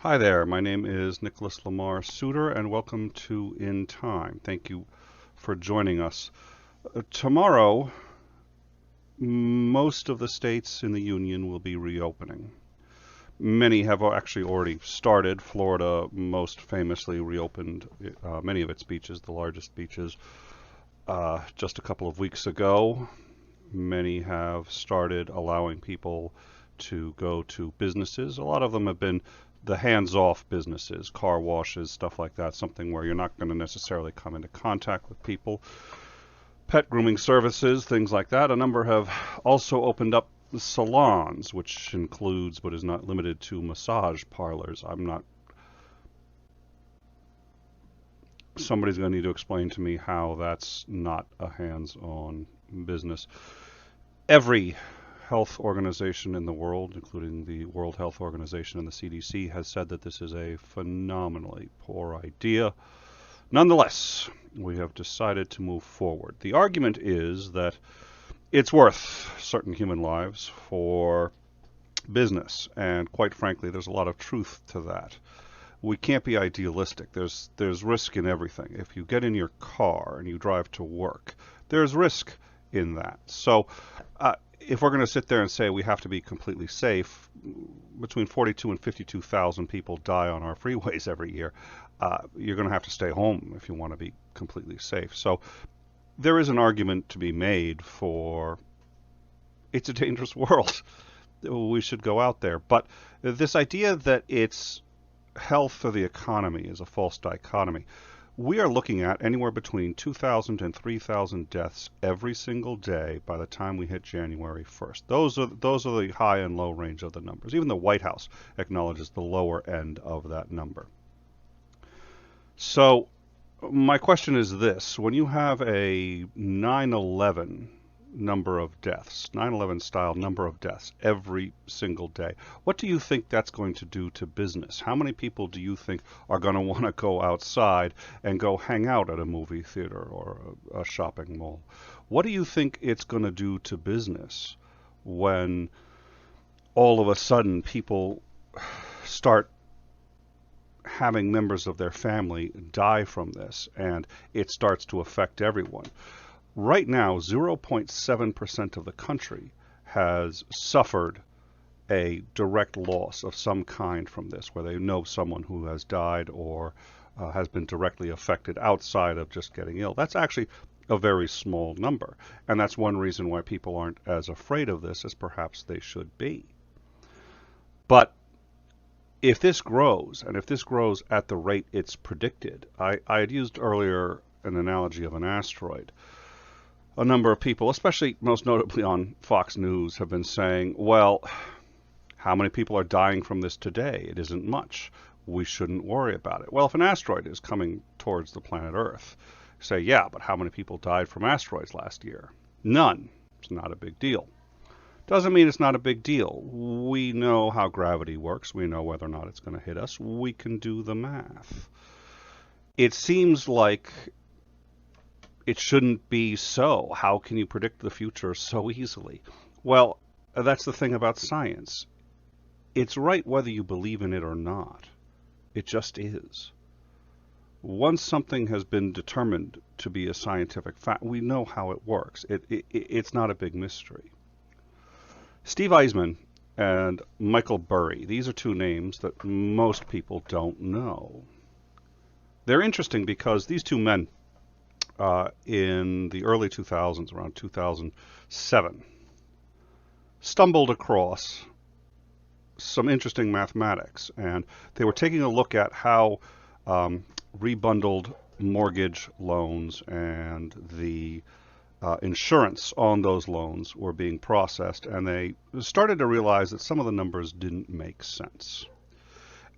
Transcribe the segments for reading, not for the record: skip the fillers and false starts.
Hi there, my name is Nicholas Lamar Soutter, and welcome to In Time. Thank you for joining us. Tomorrow, most of the states in the Union will be reopening. Many have actually already started. Florida most famously reopened many of its beaches, the largest beaches, just a couple of weeks ago. Many have started allowing people to go to businesses. A lot of them have been the hands-off businesses, car washes, stuff like that, something where you're not going to necessarily come into contact with people. Pet grooming services, things like that. A number have also opened up salons, which includes but is not limited to massage parlors. Somebody's going to need to explain to me how that's not a hands-on business. Every health organization in the world, including the World Health Organization and the CDC, has said that this is a phenomenally poor idea. Nonetheless, we have decided to move forward. The argument is that it's worth certain human lives for business, and quite frankly, there's a lot of truth to that. We can't be idealistic. There's risk in everything. If you get in your car and you drive to work, there's risk in that. So if we're going to sit there and say we have to be completely safe, between 42 and 52,000 people die on our freeways every year. You're going to have to stay home if you want to be completely safe. So there is an argument to be made for it's a dangerous world. We should go out there. But this idea that it's health or the economy is a false dichotomy. We are looking at anywhere between 2,000 and 3,000 deaths every single day by the time we hit January 1st. Those are the high and low range of the numbers. Even the White House acknowledges the lower end of that number. So my question is this. When you have a 9/11 number of deaths, 9/11 style number of deaths every single day, what do you think that's going to do to business? How many people do you think are going to want to go outside and go hang out at a movie theater or a shopping mall? What do you think it's going to do to business when all of a sudden people start having members of their family die from this and it starts to affect everyone? Right now, 0.7% of the country has suffered a direct loss of some kind from this, where they know someone who has died or has been directly affected outside of just getting ill. That's actually a very small number, and that's one reason why people aren't as afraid of this as perhaps they should be. But if this grows, and if this grows at the rate it's predicted, I had used earlier an analogy of an asteroid. A number of people, especially most notably on Fox News, have been saying, well, how many people are dying from this today? It isn't much. We shouldn't worry about it. Well, if an asteroid is coming towards the planet Earth, say, yeah, but how many people died from asteroids last year? None. It's not a big deal. Doesn't mean it's not a big deal. We know how gravity works. We know whether or not it's going to hit us. We can do the math. It seems like it shouldn't be so. How can you predict the future so easily? Well, that's the thing about science. It's right whether you believe in it or not. It just is. Once something has been determined to be a scientific fact, we know how it works. It's not a big mystery. Steve Eisman and Michael Burry, these are two names that most people don't know. They're interesting because these two men in the early 2000s, around 2007, stumbled across some interesting mathematics, and they were taking a look at how rebundled mortgage loans and the insurance on those loans were being processed, and they started to realize that some of the numbers didn't make sense.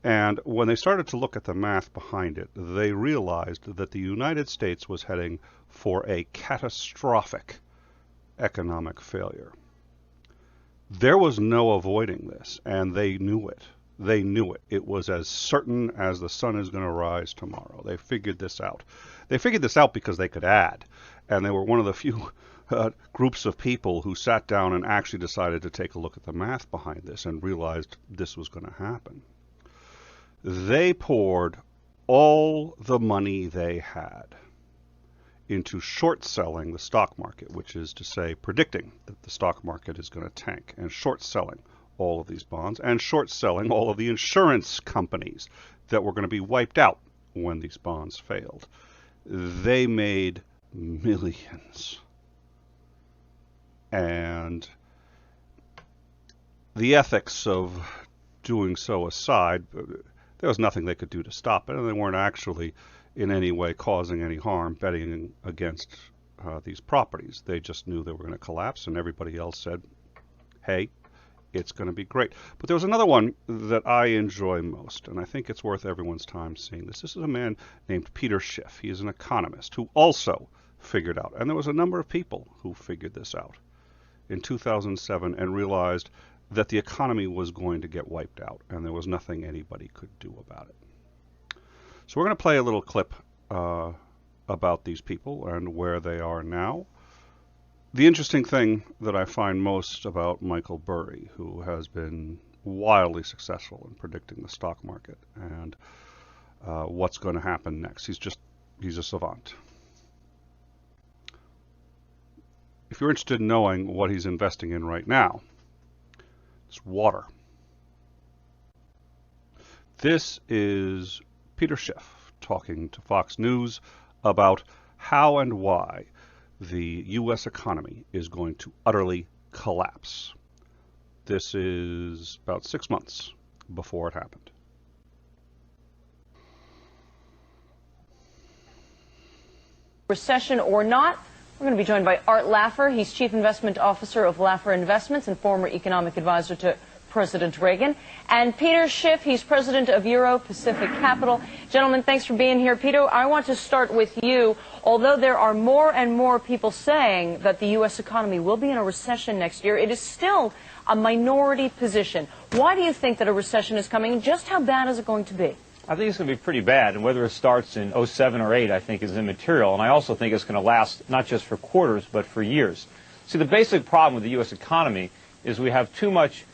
And when they started to look at the math behind it, they realized that the United States was heading for a catastrophic economic failure. There was no avoiding this, and they knew it. They knew it. It was as certain as the sun is going to rise tomorrow. They figured this out. They figured this out because they could add, and they were one of the few groups of people who sat down and actually decided to take a look at the math behind this and realized this was going to happen. They poured all the money they had into short selling the stock market, which is to say predicting that the stock market is going to tank, and short selling all of these bonds, and short selling all of the insurance companies that were going to be wiped out when these bonds failed. They made millions. And the ethics of doing so aside, there was nothing they could do to stop it, and they weren't actually in any way causing any harm betting against these properties. They just knew they were going to collapse, and everybody else said, hey, it's going to be great. But there was another one that I enjoy most, and I think it's worth everyone's time seeing this. This is a man named Peter Schiff. He is an economist who also figured out, and there was a number of people who figured this out in 2007 and realized that the economy was going to get wiped out, and there was nothing anybody could do about it. So we're going to play a little clip about these people and where they are now. The interesting thing that I find most about Michael Burry, who has been wildly successful in predicting the stock market and what's going to happen next. He's a savant. If you're interested in knowing what he's investing in right now, it's water. This is Peter Schiff talking to Fox News about how and why the U.S. economy is going to utterly collapse. This is about 6 months before it happened. Recession or not, we're going to be joined by Art Laffer. He's Chief Investment Officer of Laffer Investments and former economic advisor to President Reagan. And Peter Schiff, he's president of Euro Pacific Capital. Gentlemen, thanks for being here. Peter, I want to start with you. Although there are more and more people saying that the U.S. economy will be in a recession next year, it is still a minority position. Why do you think that a recession is coming? Just how bad is it going to be? I think it's going to be pretty bad, and whether it starts in 07 or 8, I think is immaterial. And I also think it's going to last not just for quarters, but for years. See, the basic problem with the U.S. economy is we have too much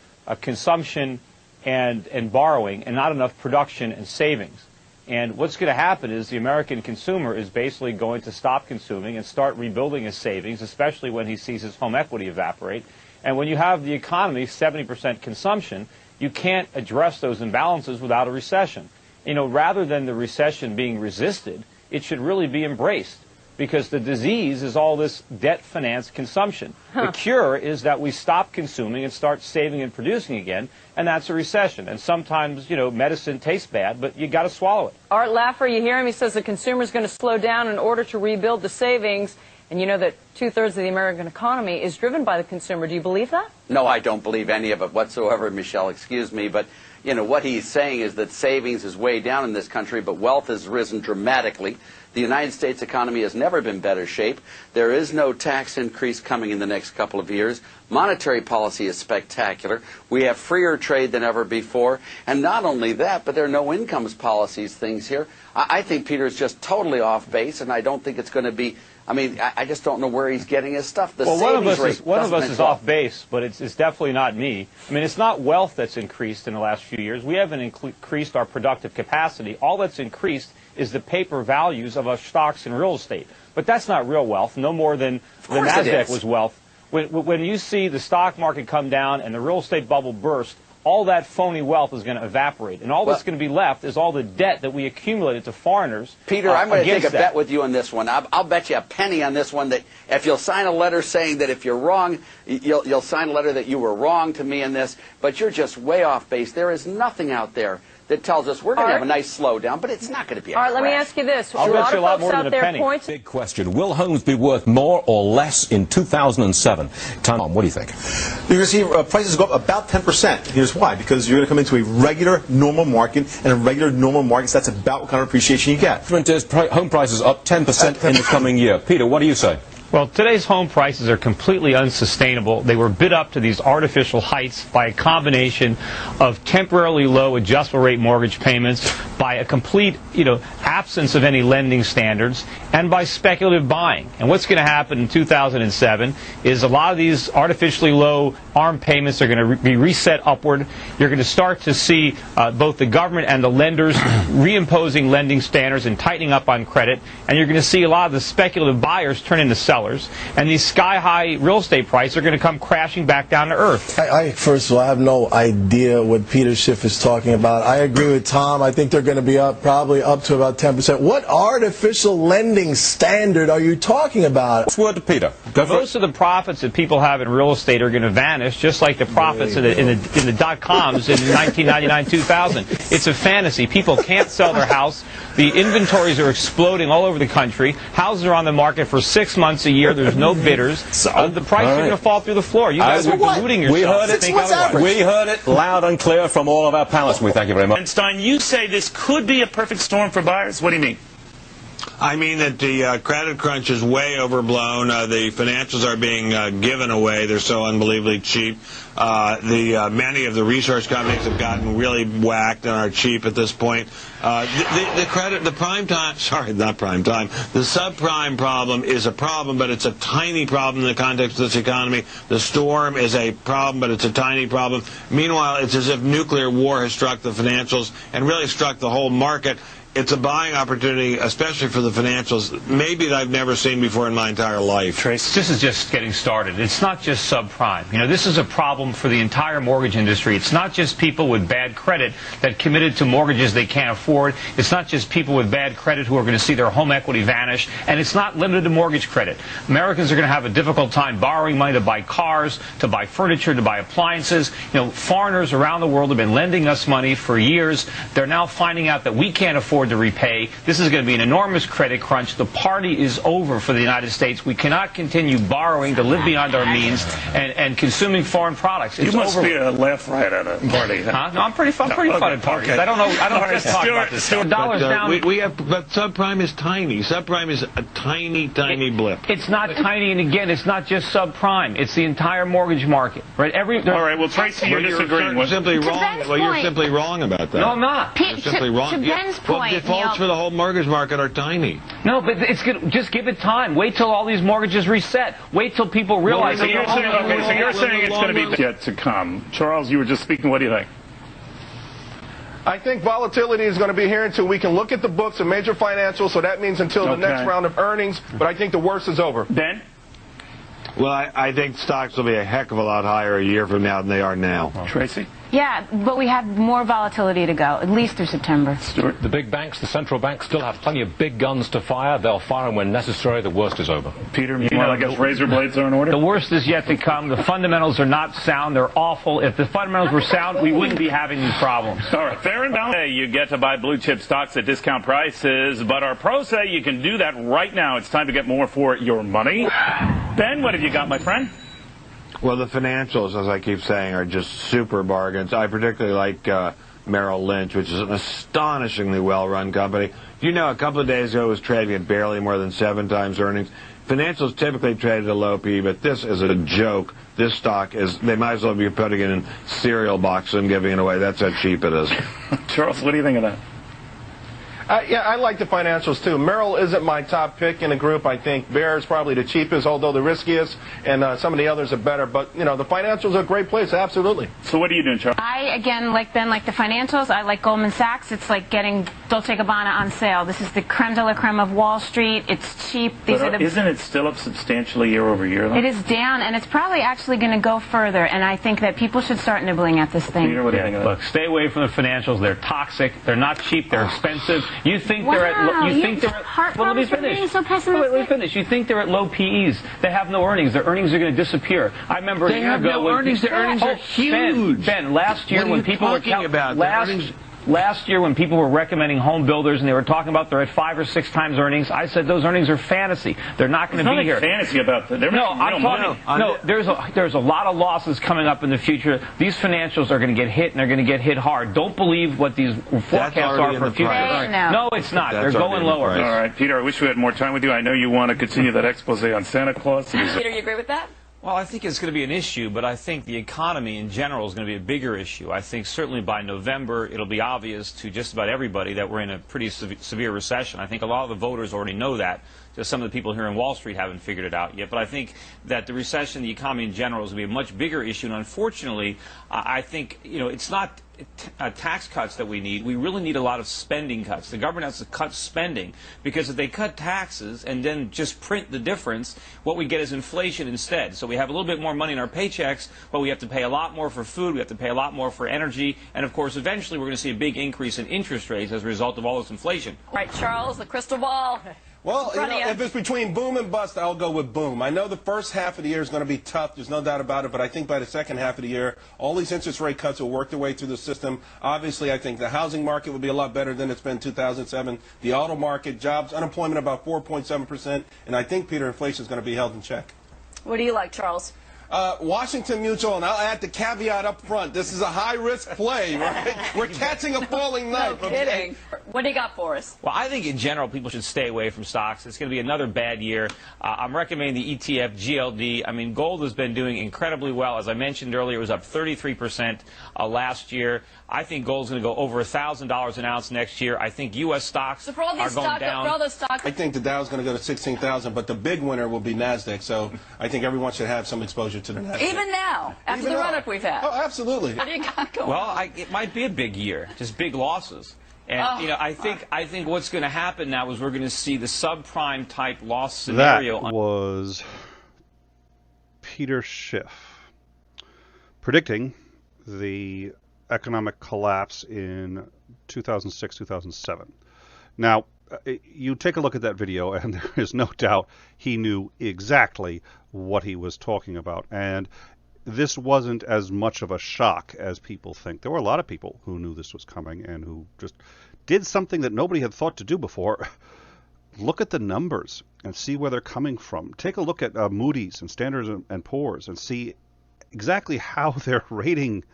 consumption and borrowing and not enough production and savings. And what's going to happen is the American consumer is basically going to stop consuming and start rebuilding his savings, especially when he sees his home equity evaporate. And when you have the economy 70% consumption, you can't address those imbalances without a recession. You know, rather than the recession being resisted, it should really be embraced, because the disease is all this debt-financed consumption. The cure is that we stop consuming and start saving and producing again, and that's a recession. And sometimes, you know, medicine tastes bad, but you got to swallow it. Art Laffer, you hear him? He says the consumer's going to slow down in order to rebuild the savings. And you know that 2/3 of the American economy is driven by the consumer. Do you believe that? No, I don't believe any of it whatsoever, Michelle. Excuse me. But, you know, what he's saying is that savings is way down in this country, but wealth has risen dramatically. The United States economy has never been better shape. There is no tax increase coming in the next couple of years. Monetary policy is spectacular. We have freer trade than ever before. And not only that, but there are no incomes policies things here. I think Peter is just totally off base, and I don't think it's going to be... I mean, I just don't know where he's getting his stuff. Well, one of us is off base, but it's definitely not me. I mean, it's not wealth that's increased in the last few years. We haven't increased our productive capacity. All that's increased is the paper values of our stocks and real estate. But that's not real wealth, no more than the NASDAQ was wealth. When you see the stock market come down and the real estate bubble burst, all that phony wealth is going to evaporate. And all that's going to be left is all the debt that we accumulated to foreigners. Peter, I'm going to take a bet with you on this one. I'll bet you a penny on this one that if you'll sign a letter saying that if you're wrong, you'll sign a letter that you were wrong to me in this, but you're just way off base. There is nothing out there that tells us we're going to have a nice slowdown, but it's not going to be a crash. Let me ask you this. I'll bet you a lot more than a penny. Big question. Will homes be worth more or less in 2007? Tom, what do you think? You're going to see prices go up about 10%. Here's why. Because you're going to come into a regular, normal market, and in regular, normal markets, that's about what kind of appreciation you get. Home prices up 10% in the coming year. Peter, what do you say? Well, today's home prices are completely unsustainable. They were bid up to these artificial heights by a combination of temporarily low adjustable rate mortgage payments, by a complete, absence of any lending standards and by speculative buying. And what's going to happen in 2007 is a lot of these artificially low ARM payments are going to be reset upward. You're going to start to see both the government and the lenders reimposing lending standards and tightening up on credit, and you're going to see a lot of the speculative buyers turn into sellers, and these sky-high real estate prices are going to come crashing back down to earth. I first of all, I have no idea what Peter Schiff is talking about. I agree with Tom. I think they're going to be up, probably up to about 10%. What artificial lending standard are you talking about? Word to Peter. Most of the profits that people have in real estate are going to vanish, just like the profits in the dot-coms in 1999-2000. It's a fantasy. People can't sell their house. The inventories are exploding all over the country. Houses are on the market for 6 months a year. There's no bidders. The prices are going to fall through the floor. You guys are deluding yourself. We heard it. We heard it loud and clear from all of our panelists. We thank you very much. And Stein, you say this could be a perfect storm for buyers. What do you mean? I mean that the credit crunch is way overblown. The financials are being given away. They're so unbelievably cheap. Many of the resource companies have gotten really whacked and are cheap at this point. The subprime problem is a problem, but it's a tiny problem in the context of this economy. The storm is a problem, but it's a tiny problem. Meanwhile, it's as if nuclear war has struck the financials and really struck the whole market. It's a buying opportunity, especially for the financials, maybe that I've never seen before in my entire life. Trace, this is just getting started. It's not just subprime. You know, this is a problem for the entire mortgage industry. It's not just people with bad credit that committed to mortgages they can't afford. It's not just people with bad credit who are going to see their home equity vanish. And it's not limited to mortgage credit. Americans are going to have a difficult time borrowing money to buy cars, to buy furniture, to buy appliances. You know, foreigners around the world have been lending us money for years. They're now finding out that we can't afford to repay. This is going to be an enormous credit crunch. The party is over for the United States. We cannot continue borrowing to live beyond our means and consuming foreign products. It's you must over. Be a left right at a party. Huh? No, I'm pretty fun at parties. Okay. I don't just talk about this. Dollars down. But subprime is tiny. Subprime is a tiny blip. It's not tiny, and again, it's not just subprime. It's the entire mortgage market, right? All right. Well, Tracy, you're disagreeing. You're simply wrong. Well, you're simply wrong about that. No, I'm not. You're simply wrong. To Ben's point, defaults for the whole mortgage market are tiny. No, but it's good. Just give it time. Wait till all these mortgages reset. Wait till people realize. So you're saying it's going to be yet to come. Charles, you were just speaking. What do you think? I think volatility is going to be here until we can look at the books of major financials. So that means until the next round of earnings. But I think the worst is over. Ben? Well, I think stocks will be a heck of a lot higher a year from now than they are now. Tracy? Yeah, but we have more volatility to go, at least through September. Stuart? The big banks, the central banks, still have plenty of big guns to fire. They'll fire them when necessary. The worst is over. Peter, I guess razor blades are in order? The worst is yet to come. The fundamentals are not sound. They're awful. If the fundamentals were sound, we wouldn't be having these problems. All right, fair and balanced. Hey, you get to buy blue chip stocks at discount prices, but our pros say you can do that right now. It's time to get more for your money. Ben, what have you got, my friend? Well, the financials, as I keep saying, are just super bargains. I particularly like Merrill Lynch, which is an astonishingly well-run company. You know, a couple of days ago it was trading at barely more than 7 times earnings. Financials typically trade at a low P, but this is a joke. This stock is, they might as well be putting it in cereal boxes and giving it away. That's how cheap it is. Charles, what do you think of that? Yeah, I like the financials, too. Merrill isn't my top pick in the group. I think Bear is probably the cheapest, although the riskiest, and some of the others are better. But, you know, the financials are a great place, absolutely. So what are you doing, Charles? I, again, like Ben, like the financials. I like Goldman Sachs. It's like getting Dolce & Gabbana on sale. This is the creme de la creme of Wall Street. It's cheap. Isn't it still up substantially year over year, though? It is down, and it's probably actually going to go further. And I think that people should start nibbling at this thing. Peter, what do you think of that? Look, stay away from the financials. They're toxic. They're not cheap. They're expensive. You think they're at well, let me finish. So pessimistic. Let me finish. You think they're at low PEs. They have no earnings. Their earnings are going to disappear. I remember a year ago no earnings. Their earnings are huge. Ben, last year when people were talking about last year when people were recommending home builders and they were talking about they're at 5 or 6 times earnings, I said those earnings are fantasy. They're not going to be here. Fantasy about that. No, I'm talking. No, there's a lot of losses coming up in the future. These financials are going to get hit, and they're going to get hit hard. Don't believe what these forecasts are for future earnings. No, it's not. They're going lower. All right, Peter, I wish we had more time with you. I know you want to continue that expose on Santa Claus. Peter, you agree with that? Well, I think it's going to be an issue, but I think the economy in general is going to be a bigger issue. I think certainly by November it'll be obvious to just about everybody that we're in a pretty severe recession. I think a lot of the voters already know that. Just some of the people here in Wall Street haven't figured it out yet. But I think that the recession, the economy in general, is going to be a much bigger issue. And unfortunately, I think, it's not tax cuts that we need. We really need a lot of spending cuts. The government has to cut spending, because if they cut taxes and then just print the difference, what we get is inflation instead. So we have a little bit more money in our paychecks, but we have to pay a lot more for food, we have to pay a lot more for energy, and of course eventually we're going to see a big increase in interest rates as a result of all this inflation. All right, Charles, the crystal ball. Well, if it's between boom and bust, I'll go with boom. I know the first half of the year is going to be tough. There's no doubt about it. But I think by the second half of the year, all these interest rate cuts will work their way through the system. Obviously, I think the housing market will be a lot better than it's been in 2007. The auto market, jobs, unemployment about 4.7%. And I think, Peter, inflation is going to be held in check. What do you like, Charles? Washington Mutual, and I'll add the caveat up front. This is a high-risk play, right? We're catching a falling knife. No kidding. What do you got for us? Well, I think in general people should stay away from stocks. It's going to be another bad year. I'm recommending the ETF GLD. I mean, gold has been doing incredibly well. As I mentioned earlier, it was up 33% last year. I think gold's going to go over $1,000 an ounce next year. I think U.S. stocks are going down. For all the stocks. I think the Dow's going to go to 16,000, but the big winner will be NASDAQ. So I think everyone should have some exposure to the NASDAQ. Even now, after the run-up we've had. Oh, absolutely. What do you got going? Well, it might be a big year, just big losses. And, I think what's going to happen now is we're going to see the subprime type loss scenario. That was Peter Schiff predicting the economic collapse in 2006, 2007. Now, you take a look at that video, and there is no doubt he knew exactly what he was talking about. And this wasn't as much of a shock as people think. There were a lot of people who knew this was coming and who just did something that nobody had thought to do before. Look at the numbers and see where they're coming from. Take a look at Moody's and Standard and Poor's and see exactly how they're rating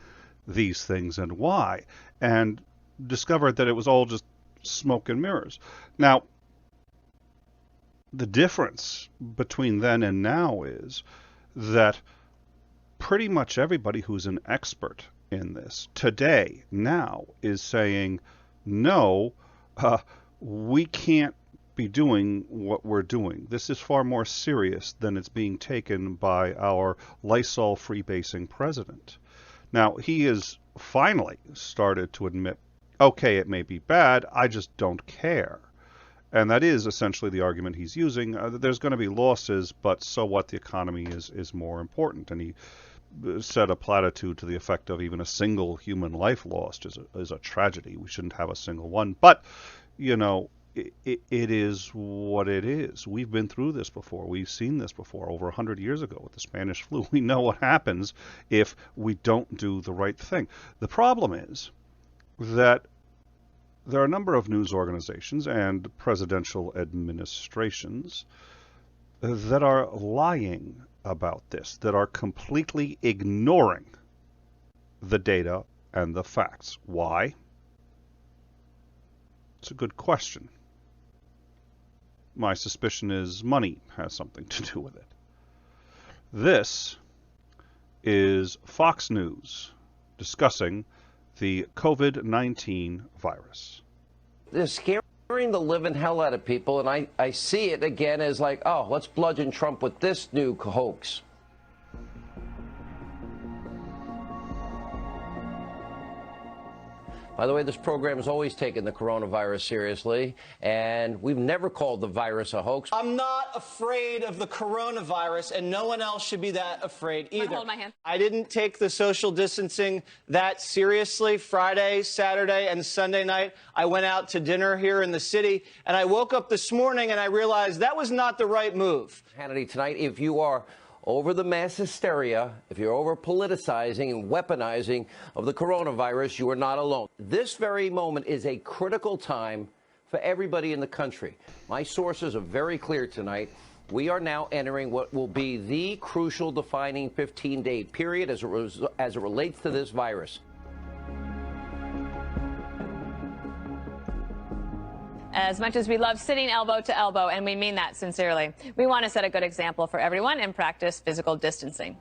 these things and why, and discovered that it was all just smoke and mirrors. Now, the difference between then and now is that pretty much everybody who's an expert in this today now is saying, no, we can't be doing what we're doing. This is far more serious than it's being taken by our Lysol freebasing president. Now, he has finally started to admit, okay, it may be bad, I just don't care. And that is essentially the argument he's using. There's going to be losses, but so what? The economy is more important. And he said a platitude to the effect of even a single human life lost is a tragedy. We shouldn't have a single one. But, it is what it is. We've been through this before. We've seen this before over 100 years ago with the Spanish flu. We know what happens if we don't do the right thing. The problem is that there are a number of news organizations and presidential administrations that are lying about this, that are completely ignoring the data and the facts. Why? It's a good question. My suspicion is money has something to do with it. This is Fox News discussing the COVID-19 virus. They're scaring the living hell out of people, and I see it again as like, oh, let's bludgeon Trump with this new hoax. By the way, this program has always taken the coronavirus seriously, and we've never called the virus a hoax. I'm not afraid of the coronavirus, and no one else should be that afraid either. Hold my hand. I didn't take the social distancing that seriously. Friday, Saturday, and Sunday night, I went out to dinner here in the city, and I woke up this morning and I realized that was not the right move. Hannity, tonight, if you are over the mass hysteria, if you're over politicizing and weaponizing of the coronavirus, you are not alone. This very moment is a critical time for everybody in the country. My sources are very clear tonight. We are now entering what will be the crucial defining 15-day period as it relates to this virus. As much as we love sitting elbow to elbow, and we mean that sincerely, we want to set a good example for everyone and practice physical distancing.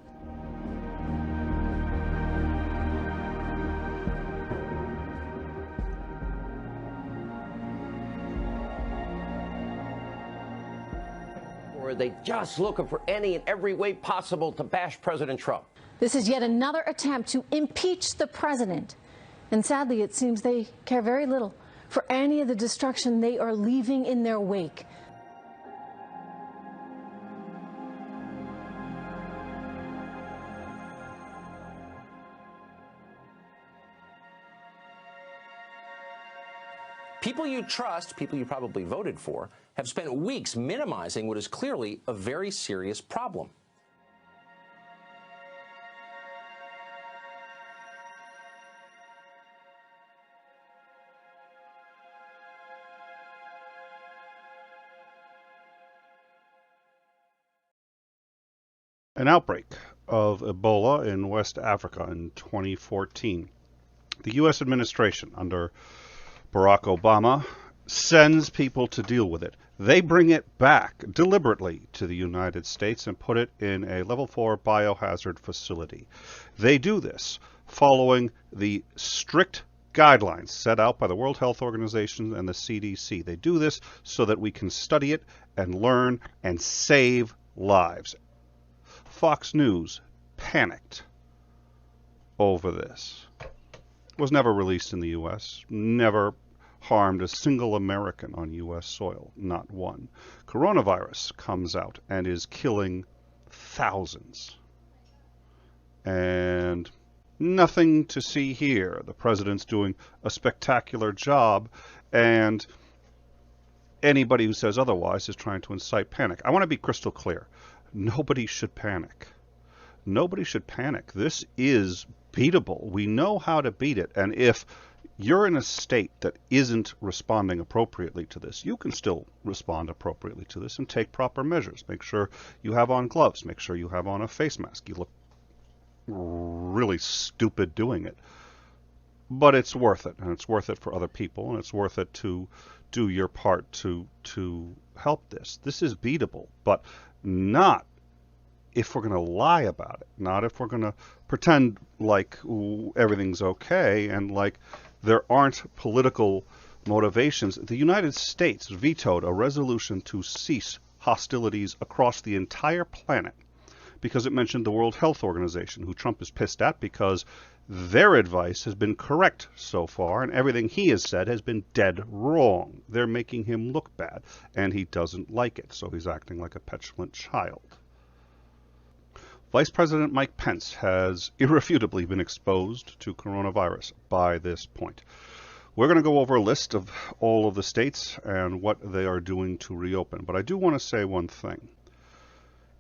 Or they just looking for any and every way possible to bash President Trump. This is yet another attempt to impeach the president. And sadly, it seems they care very little for any of the destruction they are leaving in their wake. People you trust, people you probably voted for, have spent weeks minimizing what is clearly a very serious problem. An outbreak of Ebola in West Africa in 2014. The U.S. administration under Barack Obama sends people to deal with it. They bring it back deliberately to the United States and put it in a level 4 biohazard facility. They do this following the strict guidelines set out by the World Health Organization and the CDC. They do this so that we can study it and learn and save lives. Fox News panicked over this. It was never released in the U.S., never harmed a single American on U.S. soil, not one. Coronavirus comes out and is killing thousands. And nothing to see here. The president's doing a spectacular job, and anybody who says otherwise is trying to incite panic. I want to be crystal clear. Nobody should panic. Nobody should panic. This is beatable. We know how to beat it. And if you're in a state that isn't responding appropriately to this, you can still respond appropriately to this and take proper measures. Make sure you have on gloves. Make sure you have on a face mask. You look really stupid doing it. But it's worth it. And it's worth it for other people. And it's worth it to do your part to help this. This is beatable. But not if we're going to lie about it, not if we're going to pretend like everything's okay and like there aren't political motivations. The United States vetoed a resolution to cease hostilities across the entire planet because it mentioned the World Health Organization, who Trump is pissed at because their advice has been correct so far, and everything he has said has been dead wrong. They're making him look bad, and he doesn't like it, so he's acting like a petulant child. Vice President Mike Pence has irrefutably been exposed to coronavirus by this point. We're going to go over a list of all of the states and what they are doing to reopen, but I do want to say one thing.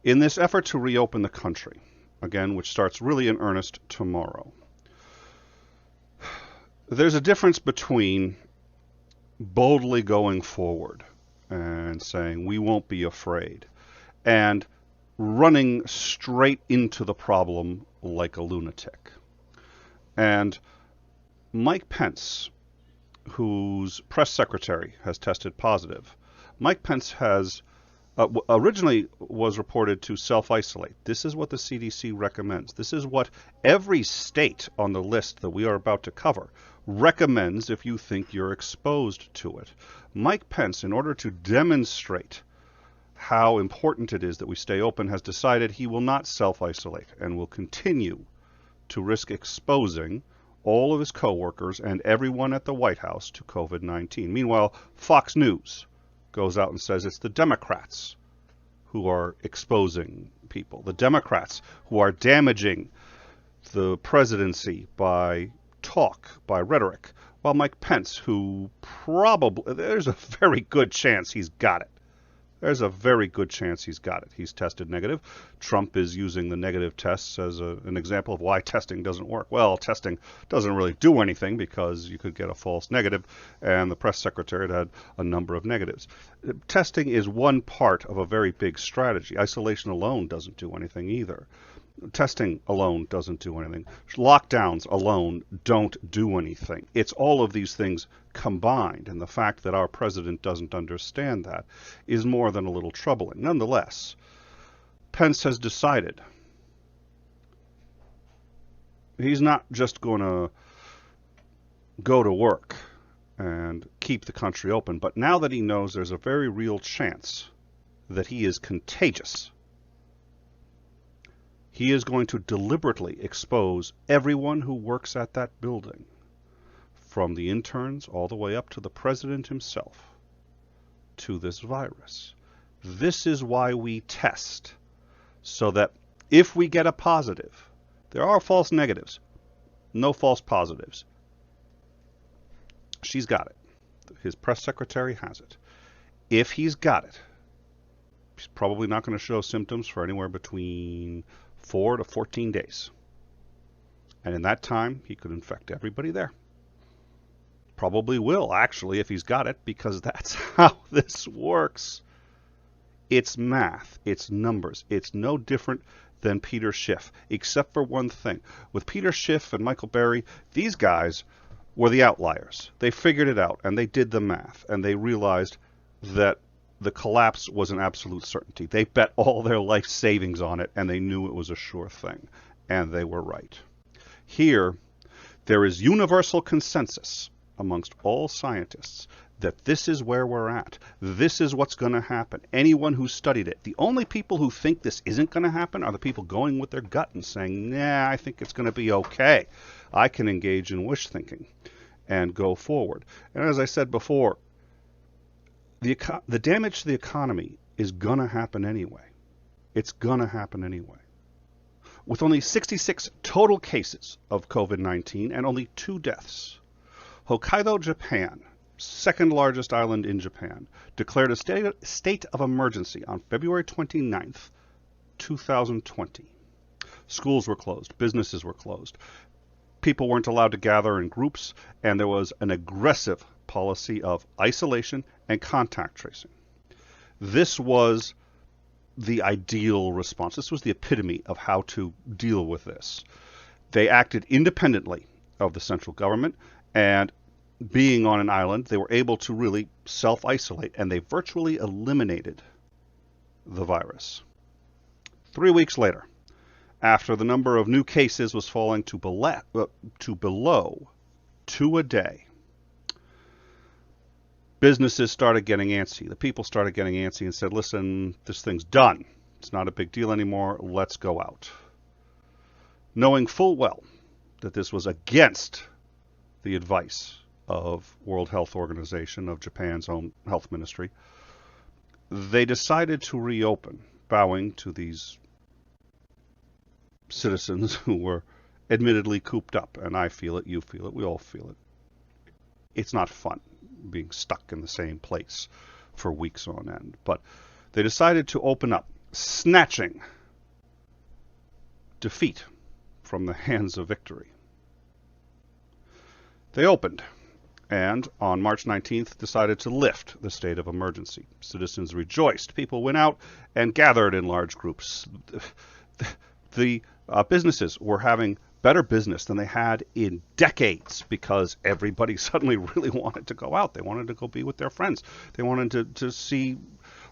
In this effort to reopen the country, again, which starts really in earnest tomorrow, there's a difference between boldly going forward and saying we won't be afraid and running straight into the problem like a lunatic. And Mike Pence, whose press secretary has tested positive, Mike Pence has originally was reported to self-isolate. This is what the CDC recommends. This is what every state on the list that we are about to cover recommends if you think you're exposed to it. Mike Pence, in order to demonstrate how important it is that we stay open, has decided he will not self-isolate and will continue to risk exposing all of his coworkers and everyone at the White House to COVID-19. Meanwhile, Fox News goes out and says it's the Democrats who are exposing people, the Democrats who are damaging the presidency by talk, by rhetoric, while Mike Pence, who probably, there's a very good chance he's got it. There's a very good chance he's got it. He's tested negative. Trump is using the negative tests as an example of why testing doesn't work. Well, testing doesn't really do anything because you could get a false negative, and the press secretary had a number of negatives. Testing is one part of a very big strategy. Isolation alone doesn't do anything either. Testing alone doesn't do anything. Lockdowns alone don't do anything. It's all of these things combined, and the fact that our president doesn't understand that is more than a little troubling. Nonetheless, Pence has decided he's not just going to go to work and keep the country open, but now that he knows there's a very real chance that he is contagious, he is going to deliberately expose everyone who works at that building, from the interns all the way up to the president himself, to this virus. This is why we test, so that if we get a positive, there are false negatives, no false positives. She's got it. His press secretary has it. If he's got it, he's probably not going to show symptoms for anywhere between 4 to 14 days. And in that time, he could infect everybody there. Probably will, actually, if he's got it, because that's how this works. It's math. It's numbers. It's no different than Peter Schiff, except for one thing. With Peter Schiff and Michael Burry, these guys were the outliers. They figured it out, and they did the math, and they realized that the collapse was an absolute certainty. They bet all their life savings on it, and they knew it was a sure thing. And they were right. Here, there is universal consensus amongst all scientists that this is where we're at. This is what's going to happen. Anyone who studied it. The only people who think this isn't going to happen are the people going with their gut and saying, nah, I think it's going to be okay. I can engage in wish thinking and go forward. And as I said before, the damage to the economy is going to happen anyway. It's going to happen anyway. With only 66 total cases of COVID-19 and only 2 deaths, Hokkaido, Japan, second largest island in Japan, declared a state of emergency on February 29th, 2020. Schools were closed. Businesses were closed. People weren't allowed to gather in groups, and there was an aggressive policy of isolation and contact tracing. This was the ideal response. This was the epitome of how to deal with this. They acted independently of the central government, and being on an island, they were able to really self-isolate, and they virtually eliminated the virus. 3 weeks later, after the number of new cases was falling to below 2 a day, businesses started getting antsy. The people started getting antsy and said, listen, this thing's done. It's not a big deal anymore. Let's go out. Knowing full well that this was against the advice of World Health Organization, of Japan's own health ministry, they decided to reopen, bowing to these citizens who were admittedly cooped up. And I feel it, you feel it, we all feel it. It's not fun being stuck in the same place for weeks on end. But they decided to open up, snatching defeat from the hands of victory. They opened, and on March 19th decided to lift the state of emergency. Citizens rejoiced. People went out and gathered in large groups. The businesses were having better business than they had in decades because everybody suddenly really wanted to go out. They wanted to go be with their friends. They wanted to see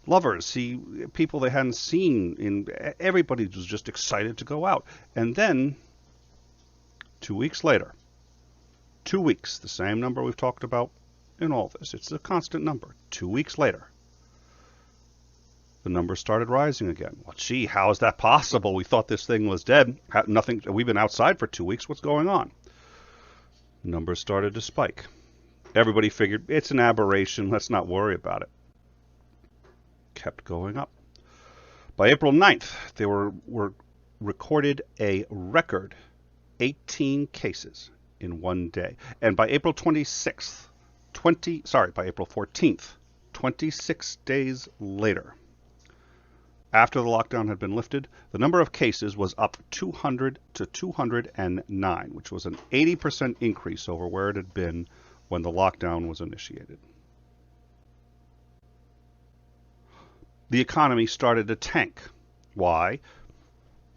lovers, see people they hadn't seen. Everybody was just excited to go out. And then 2 weeks later, 2 weeks, the same number we've talked about in all this. It's a constant number. 2 weeks later, the numbers started rising again. Well, gee, how is that possible? We thought this thing was dead. Nothing. We've been outside for 2 weeks. What's going on? Numbers started to spike. Everybody figured it's an aberration. Let's not worry about it. Kept going up. By April 9th, they were recorded a record 18 cases in one day. And by April 26th, by April 14th, 26 days later, after the lockdown had been lifted, the number of cases was up 200 to 209, which was an 80% increase over where it had been when the lockdown was initiated. The economy started to tank. Why?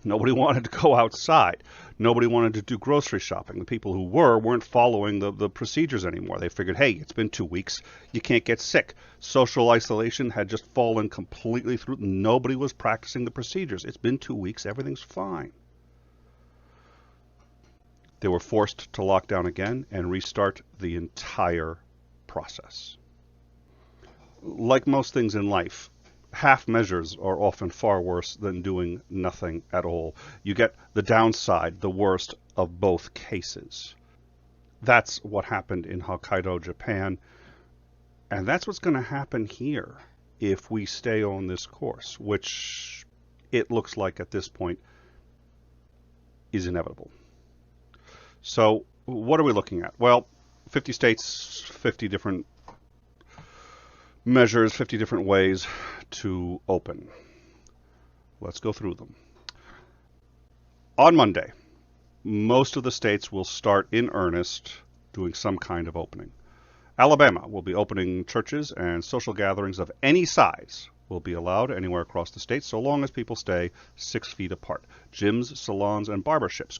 Nobody wanted to go outside. Nobody wanted to do grocery shopping. The people who weren't following the procedures anymore. They figured, hey, it's been 2 weeks. You can't get sick. Social isolation had just fallen completely through. Nobody was practicing the procedures. It's been 2 weeks. Everything's fine. They were forced to lock down again and restart the entire process. Like most things in life, half measures are often far worse than doing nothing at all. You get the downside, the worst of both cases. That's what happened in Hokkaido, Japan, and that's what's going to happen here if we stay on this course, which it looks like at this point is inevitable. So what are we looking at? Well, 50 states, 50 different measures, 50 different ways to open. Let's go through them. On Monday, most of the states will start in earnest doing some kind of opening. Alabama will be opening churches, and social gatherings of any size will be allowed anywhere across the state so long as people stay 6 feet apart. Gyms, salons, and barbershops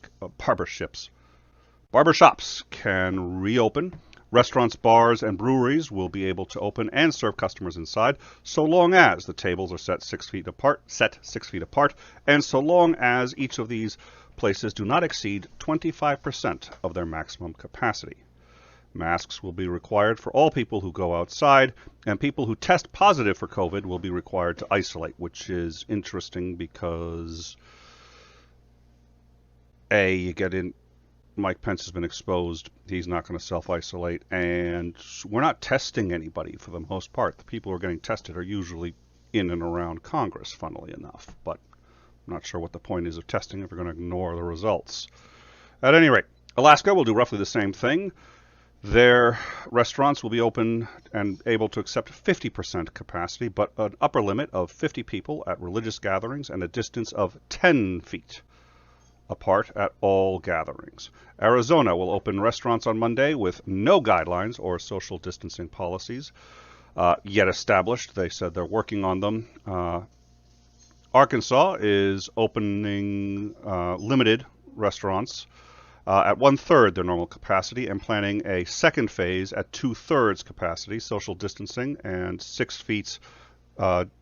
can reopen. Restaurants, bars, and breweries will be able to open and serve customers inside so long as the tables are set 6 feet apart, and so long as each of these places do not exceed 25% of their maximum capacity. Masks will be required for all people who go outside, and people who test positive for COVID will be required to isolate, which is interesting because you get in. Mike Pence has been exposed. He's not going to self-isolate, and we're not testing anybody for the most part. The people who are getting tested are usually in and around Congress, funnily enough, but I'm not sure what the point is of testing if we're going to ignore the results. At any rate, Alaska will do roughly the same thing. Their restaurants will be open and able to accept 50% capacity, but an upper limit of 50 people at religious gatherings and a distance of 10 feet apart at all gatherings. Arizona will open restaurants on Monday with no guidelines or social distancing policies yet established. They said they're working on them. Arkansas is opening limited restaurants at 1/3 their normal capacity and planning a second phase at 2/3 capacity. Social distancing and 6 feet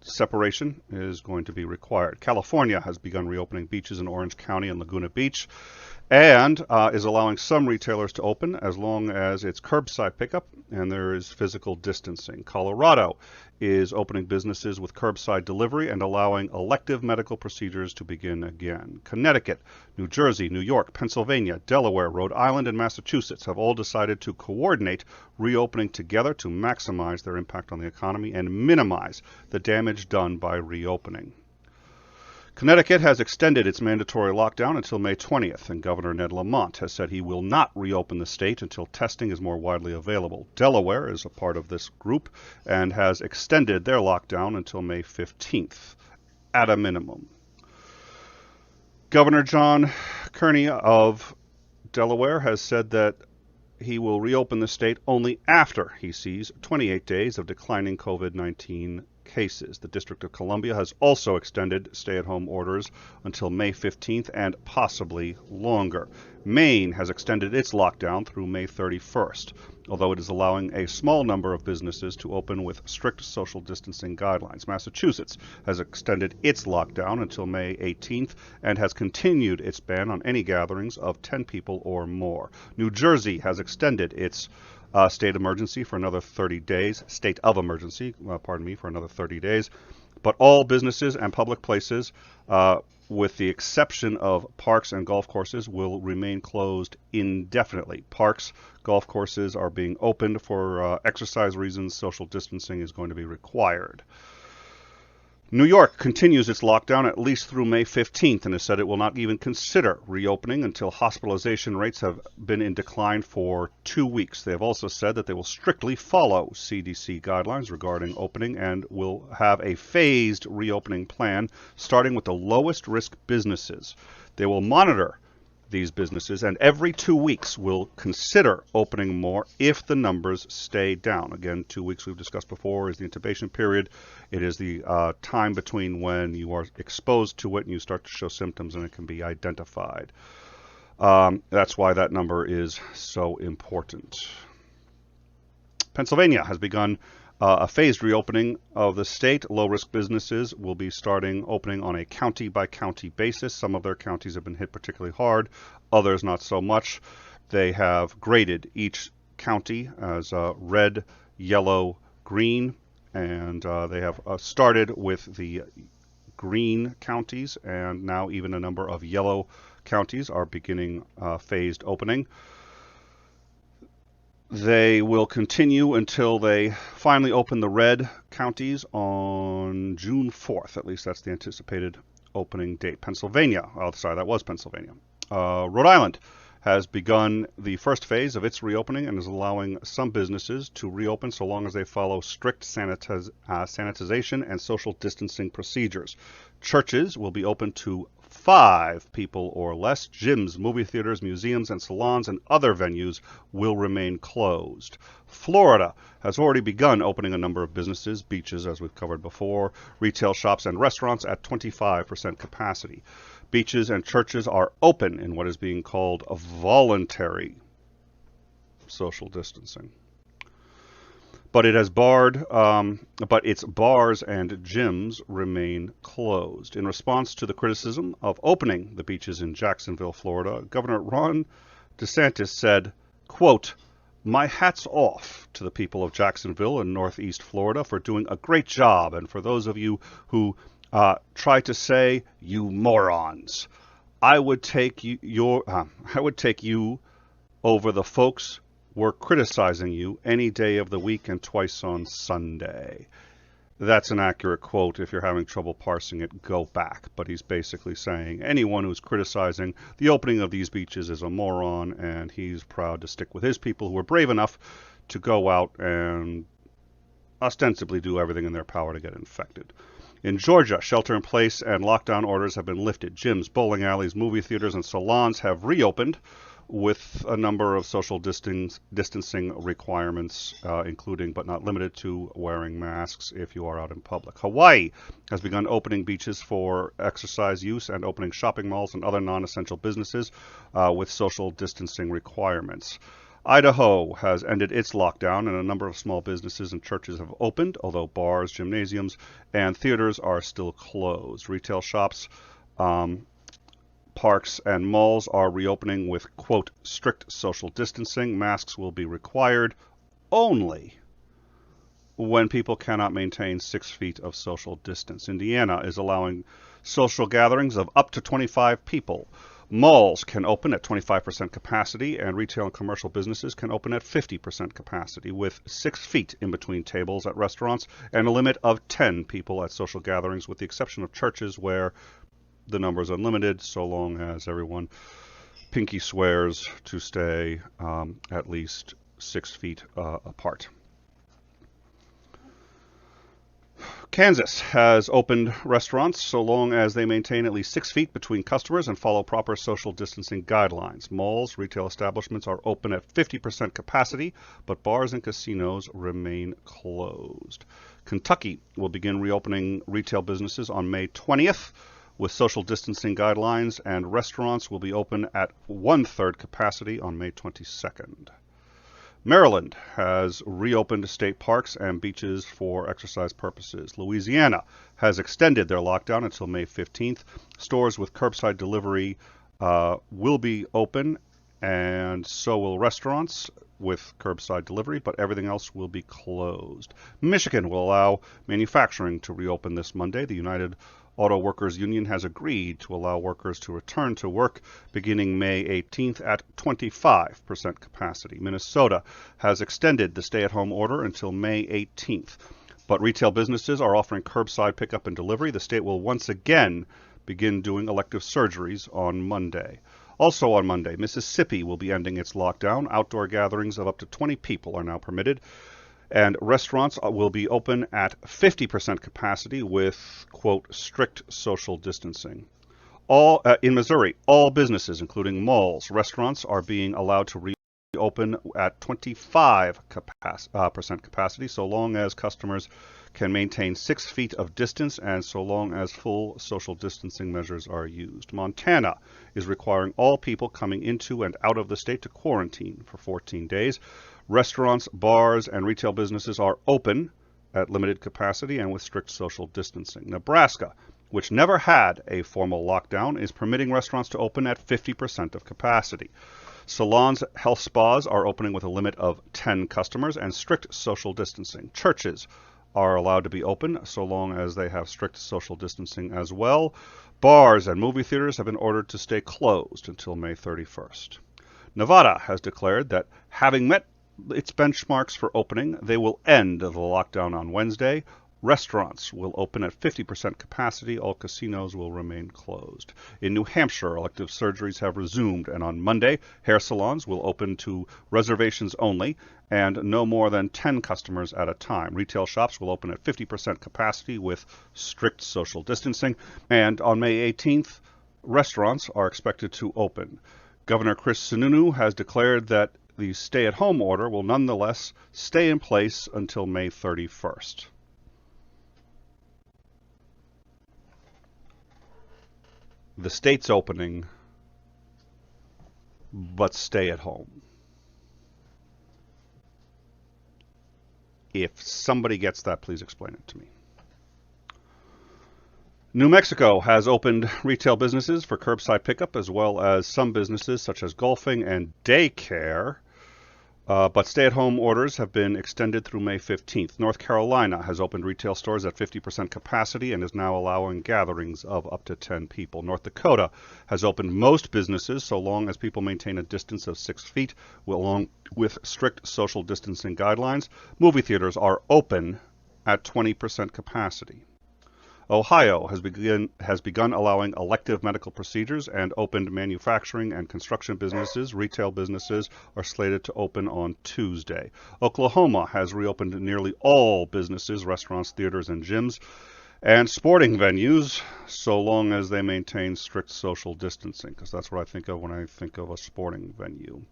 separation is going to be required. California has begun reopening beaches in Orange County and Laguna Beach and is allowing some retailers to open as long as it's curbside pickup and there is physical distancing. Colorado is opening businesses with curbside delivery and allowing elective medical procedures to begin again. Connecticut, New Jersey, New York, Pennsylvania, Delaware, Rhode Island, and Massachusetts have all decided to coordinate reopening together to maximize their impact on the economy and minimize the damage done by reopening. Connecticut has extended its mandatory lockdown until May 20th, and Governor Ned Lamar has said he will not reopen the state until testing is more widely available. Delaware is a part of this group and has extended their lockdown until May 15th, at a minimum. Governor John Kearney of Delaware has said that he will reopen the state only after he sees 28 days of declining COVID-19 cases. The District of Columbia has also extended stay-at-home orders until May 15th and possibly longer. Maine has extended its lockdown through May 31st, although it is allowing a small number of businesses to open with strict social distancing guidelines. Massachusetts has extended its lockdown until May 18th and has continued its ban on any gatherings of 10 people or more. New Jersey has extended its state of emergency for another 30 days, for another 30 days. But all businesses and public places, with the exception of parks and golf courses, will remain closed indefinitely. Parks, golf courses are being opened for exercise reasons. Social distancing is going to be required. New York continues its lockdown at least through May 15th and has said it will not even consider reopening until hospitalization rates have been in decline for 2 weeks. They have also said that they will strictly follow CDC guidelines regarding opening and will have a phased reopening plan starting with the lowest risk businesses. They will monitor these businesses, and every 2 weeks will consider opening more if the numbers stay down. Again, 2 weeks we've discussed before is the intubation period. It is the time between when you are exposed to it and you start to show symptoms and it can be identified. That's why that number is so important. Pennsylvania has begun a phased reopening of the state. Low-risk businesses will be starting opening on a county-by-county basis. Some of their counties have been hit particularly hard, others not so much. They have graded each county as red, yellow, green, and they have started with the green counties, and now even a number of yellow counties are beginning phased opening. They will continue until they finally open the red counties on June 4th. At least that's the anticipated opening date. Pennsylvania, oh, sorry, that was Pennsylvania. Rhode Island has begun the first phase of its reopening and is allowing some businesses to reopen so long as they follow strict sanitization and social distancing procedures. Churches will be open to 5 people or less. Gyms, movie theaters, museums, and salons and other venues will remain closed. Florida has already begun opening a number of businesses, beaches, as we've covered before, retail shops and restaurants at 25% capacity. Beaches and churches are open in what is being called a voluntary social distancing. But it has barred, but its bars and gyms remain closed. In response to the criticism of opening the beaches in Jacksonville, Florida, Governor Ron DeSantis said, quote, "My hat's off to the people of Jacksonville and Northeast Florida for doing a great job, and for those of you who try to say, you morons. I would take you over the folks were criticizing you any day of the week and twice on Sunday." That's an accurate quote. If you're having trouble parsing it, go back. But he's basically saying anyone who's criticizing the opening of these beaches is a moron, and he's proud to stick with his people who were brave enough to go out and ostensibly do everything in their power to get infected. In Georgia, shelter-in-place and lockdown orders have been lifted. Gyms, bowling alleys, movie theaters, and salons have reopened with a number of social distancing requirements, including but not limited to wearing masks if you are out in public. Hawaii has begun opening beaches for exercise use and opening shopping malls and other non-essential businesses with social distancing requirements. Idaho has ended its lockdown, and a number of small businesses and churches have opened, although bars, gymnasiums, and theaters are still closed. Retail shops, parks, and malls are reopening with, quote, strict social distancing. Masks will be required only when people cannot maintain 6 feet of social distance. Indiana is allowing social gatherings of up to 25 people. Malls can open at 25% capacity, and retail and commercial businesses can open at 50% capacity, with 6 feet in between tables at restaurants and a limit of 10 people at social gatherings, with the exception of churches where the number is unlimited, so long as everyone pinky swears to stay at least 6 feet apart. Kansas has opened restaurants so long as they maintain at least 6 feet between customers and follow proper social distancing guidelines. Malls, retail establishments are open at 50% capacity, but bars and casinos remain closed. Kentucky will begin reopening retail businesses on May 20th with social distancing guidelines, and restaurants will be open at 1/3 capacity on May 22nd. Maryland has reopened state parks and beaches for exercise purposes. Louisiana has extended their lockdown until May 15th. Stores with curbside delivery will be open, and so will restaurants with curbside delivery, but everything else will be closed. Michigan will allow manufacturing to reopen this Monday. The United Auto Workers Union has agreed to allow workers to return to work beginning May 18th at 25% capacity. Minnesota has extended the stay-at-home order until May 18th, but retail businesses are offering curbside pickup and delivery. The state will once again begin doing elective surgeries on Monday. Also on Monday, Mississippi will be ending its lockdown. Outdoor gatherings of up to 20 people are now permitted, and restaurants will be open at 50% capacity with, quote, strict social distancing. In Missouri, all businesses, including malls, restaurants, are being allowed to reopen at 25% capacity, so long as customers can maintain 6 feet of distance and so long as full social distancing measures are used. Montana is requiring all people coming into and out of the state to quarantine for 14 days. Restaurants, bars, and retail businesses are open at limited capacity and with strict social distancing. Nebraska, which never had a formal lockdown, is permitting restaurants to open at 50% of capacity. Salons, health spas are opening with a limit of 10 customers and strict social distancing. Churches are allowed to be open so long as they have strict social distancing as well. Bars and movie theaters have been ordered to stay closed until May 31st. Nevada has declared that, having met its benchmarks for opening, they will end the lockdown on Wednesday. Restaurants will open at 50% capacity. All casinos will remain closed. In New Hampshire, elective surgeries have resumed, and on Monday, hair salons will open to reservations only and no more than 10 customers at a time. Retail shops will open at 50% capacity with strict social distancing. And on May 18th, restaurants are expected to open. Governor Chris Sununu has declared that the stay-at-home order will nonetheless stay in place until May 31st. The state's opening, but stay at home. If somebody gets that, please explain it to me. New Mexico has opened retail businesses for curbside pickup as well as some businesses such as golfing and daycare. But stay-at-home orders have been extended through May 15th. North Carolina has opened retail stores at 50% capacity and is now allowing gatherings of up to 10 people. North Dakota has opened most businesses so long as people maintain a distance of 6 feet, along with strict social distancing guidelines. Movie theaters are open at 20% capacity. Ohio has begun allowing elective medical procedures and opened manufacturing and construction businesses. Retail businesses are slated to open on Tuesday. Oklahoma has reopened nearly all businesses, restaurants, theaters, and gyms, and sporting venues, so long as they maintain strict social distancing, because that's what I think of when I think of a sporting venue.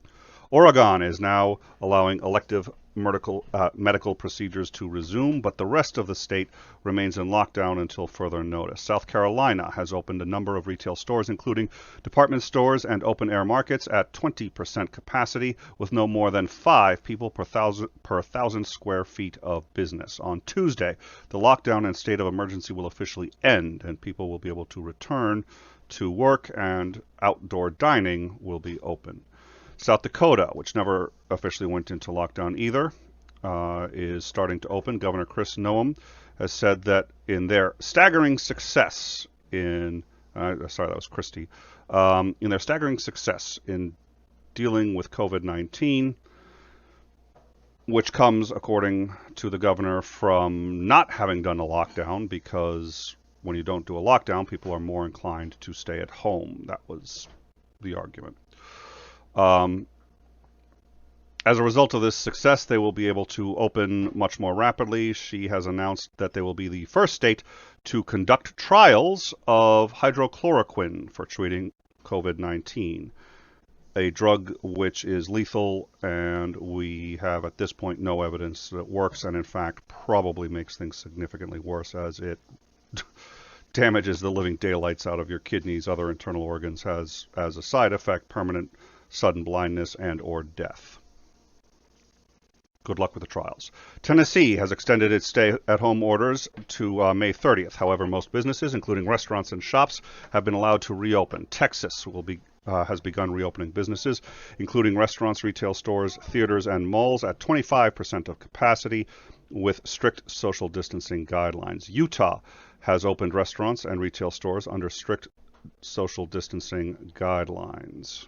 Oregon is now allowing elective medical procedures to resume, but the rest of the state remains in lockdown until further notice. South Carolina has opened a number of retail stores, including department stores and open-air markets, at 20% capacity, with no more than 5 people per thousand square feet of business. On Tuesday, the lockdown and state of emergency will officially end, and people will be able to return to work, and outdoor dining will be open. South Dakota, which never officially went into lockdown either, is starting to open. Governor Chris Noem has said that in their staggering success in their staggering success in dealing with COVID-19, which comes, according to the governor, from not having done a lockdown, because when you don't do a lockdown, people are more inclined to stay at home. That was the argument. As a result of this success, they will be able to open much more rapidly. She has announced that they will be the first state to conduct trials of hydrochloroquine for treating COVID-19, a drug which is lethal, and we have at this point no evidence that it works, and in fact probably makes things significantly worse, as it damages the living daylights out of your kidneys, other internal organs, has as a side effect permanent sudden blindness and or death. Good luck with the trials. Tennessee has extended its stay-at-home orders to May 30th. However, most businesses, including restaurants and shops, have been allowed to reopen. Texas has begun reopening businesses, including restaurants, retail stores, theaters, and malls at 25% of capacity with strict social distancing guidelines. Utah has opened restaurants and retail stores under strict social distancing guidelines.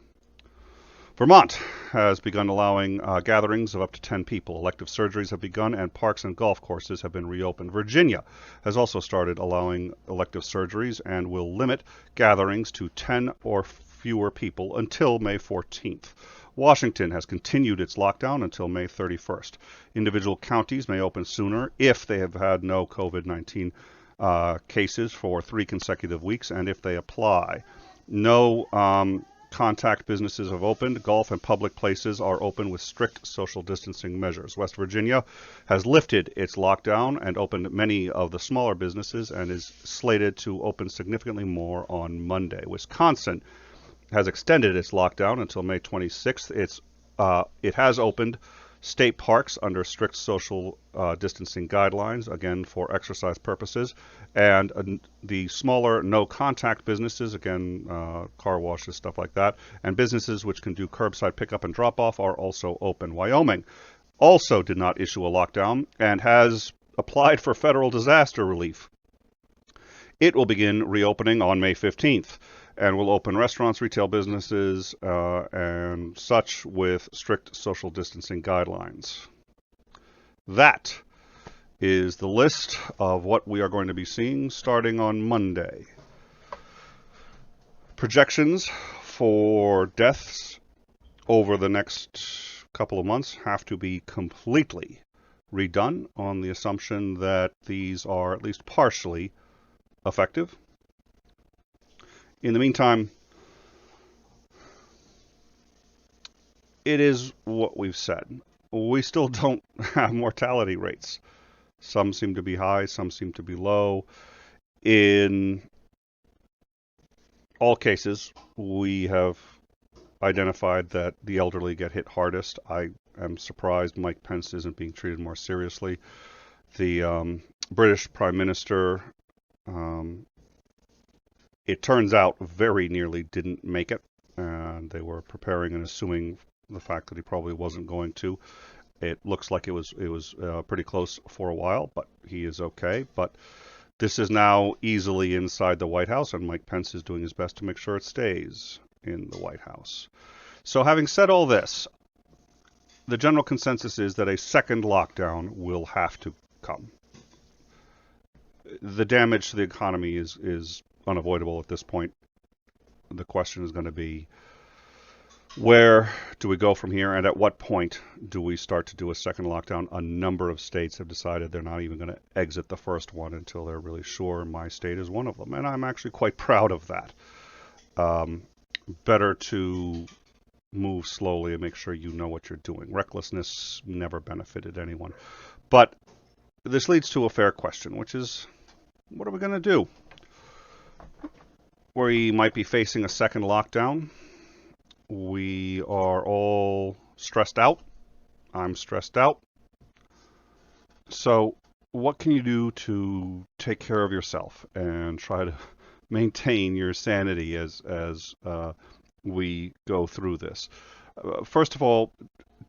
Vermont has begun allowing gatherings of up to 10 people. Elective surgeries have begun and parks and golf courses have been reopened. Virginia has also started allowing elective surgeries and will limit gatherings to 10 or fewer people until May 14th. Washington has continued its lockdown until May 31st. Individual counties may open sooner if they have had no COVID-19 cases for 3 consecutive weeks, and if they apply. No contact businesses have opened. Golf and public places are open with strict social distancing measures. West Virginia has lifted its lockdown and opened many of the smaller businesses and is slated to open significantly more on Monday. Wisconsin has extended its lockdown until May 26th. It has opened state parks under strict social distancing guidelines, again, for exercise purposes. And the smaller no-contact businesses, again, car washes, stuff like that, and businesses which can do curbside pickup and drop-off are also open. Wyoming also did not issue a lockdown and has applied for federal disaster relief. It will begin reopening on May 15th. And will open restaurants, retail businesses, and such with strict social distancing guidelines. That is the list of what we are going to be seeing starting on Monday. Projections for deaths over the next couple of months have to be completely redone on the assumption that these are at least partially effective. In the meantime, it is what we've said. We still don't have mortality rates. Some seem to be high, some seem to be low. In all cases, we have identified that the elderly get hit hardest. I am surprised Mike Pence isn't being treated more seriously. The British Prime Minister, it turns out, very nearly didn't make it, and they were preparing and assuming the fact that he probably wasn't going to. It looks like it was pretty close for a while, but he is okay. But this is now easily inside the White House, and Mike Pence is doing his best to make sure it stays in the White House. So having said all this, the general consensus is that a second lockdown will have to come. The damage to the economy is unavoidable at this point. The question is going to be, where do we go from here, and at what point do we start to do a second lockdown? A number of states have decided they're not even going to exit the first one until they're really sure. My state is one of them, and I'm actually quite proud of that. Better to move slowly and make sure you know what you're doing. Recklessness never benefited anyone. But this leads to a fair question, which is, what are we going to do? We might be facing a second lockdown. We are all stressed out. I'm stressed out. So what can you do to take care of yourself and try to maintain your sanity as we go through this? First of all,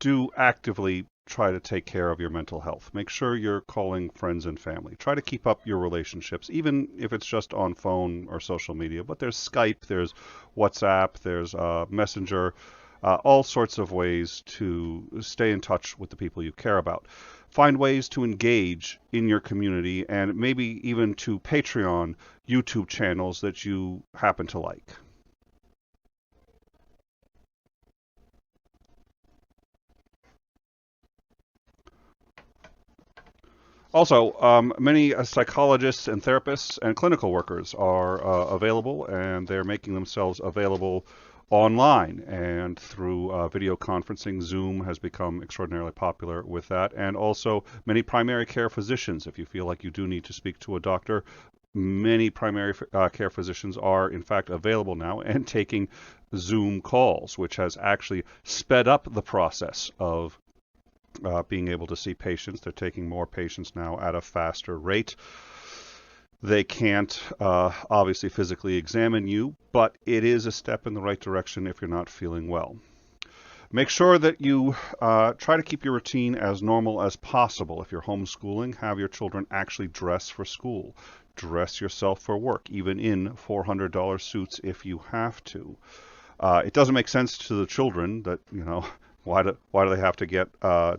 do actively try to take care of your mental health. Make sure you're calling friends and family. Try to keep up your relationships, even if it's just on phone or social media. But there's Skype, there's WhatsApp, there's Messenger, all sorts of ways to stay in touch with the people you care about. Find ways to engage in your community, and maybe even to Patreon YouTube channels that you happen to like. Also, many psychologists and therapists and clinical workers are available, and they're making themselves available online and through video conferencing. Zoom has become extraordinarily popular with that. And also many primary care physicians, if you feel like you do need to speak to a doctor, many primary care physicians are in fact available now and taking Zoom calls, which has actually sped up the process of being able to see patients. They're taking more patients now at a faster rate. They can't obviously physically examine you, but it is a step in the right direction if you're not feeling well. Make sure that you try to keep your routine as normal as possible. If you're homeschooling, have your children actually dress for school. Dress yourself for work, even in $400 suits if you have to. It doesn't make sense to the children that, you know, why do they have to get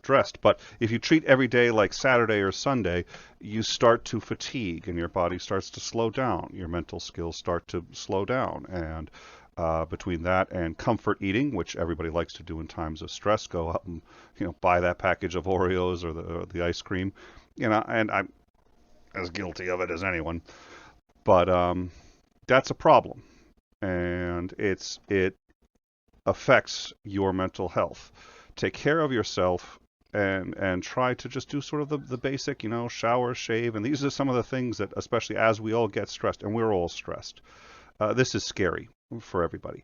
dressed? But if you treat every day like Saturday or Sunday, you start to fatigue and your body starts to slow down. Your mental skills start to slow down. And between that and comfort eating, which everybody likes to do in times of stress, go out and buy that package of Oreos or the ice cream. And as guilty of it as anyone. But that's a problem, and it affects your mental health. Take care of yourself and try to just do sort of the basic, shower, shave, and these are some of the things that, especially as we all get stressed, and we're all stressed, this is scary for everybody.